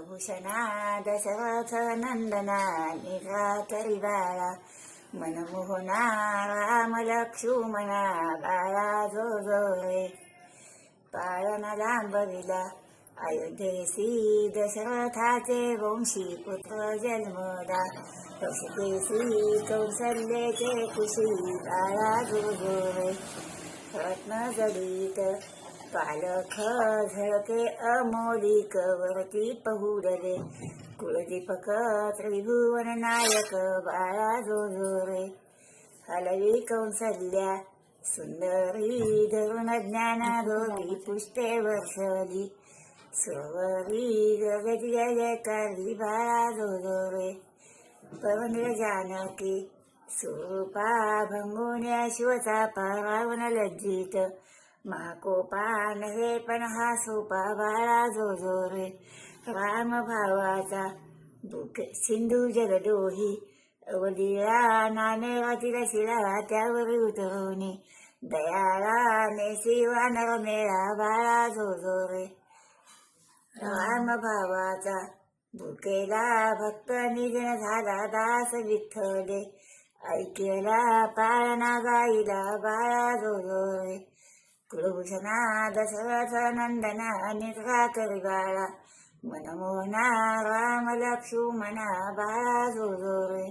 कुलभूषणा दशरथ नंदना निघा तरी बाळा मनमोहना राम लक्ष्मणा बाळा जो जो रे पाळणा लांबविला अयोध्येसी दशरथाचे वंशी पुत्र जन्मला कौशिकेसी कौसल्येचे कुशी बाळा जो जो रे रत्न जडित पालख झळके अमोलिक वरती पहुडले कुलदीपक त्रिभुवन नायक बाळा जो जो रे हलवी कौसल्या सुंदरी धरुण ज्ञानारोगी पुष्टे वर्षली सुरवरी जगती जय जयकारी बाळा जो जो रे पवनले जानकी सुरूपा भंगुन्या शिवचा रावण लज्जित महाकोपा नव्हे पण हा सोपा बाळा जो जो रे राम भावाचा बुक सिंधू जगदोही अवलीला नाणेवातील शिला त्यावर उतरवणे दयाळा नेसी वानर मेळा बाळा जो जो रे राम भावाचा भुकेला भक्त निजन झाला दास विठ्ठले ऐकेला पाळणा गाईला बाळा जो जो रे कुलभूषणा दशरथ नंदना निघा तरी बाळा मनमोहना राम लक्ष्मणा बाळा जो जो रे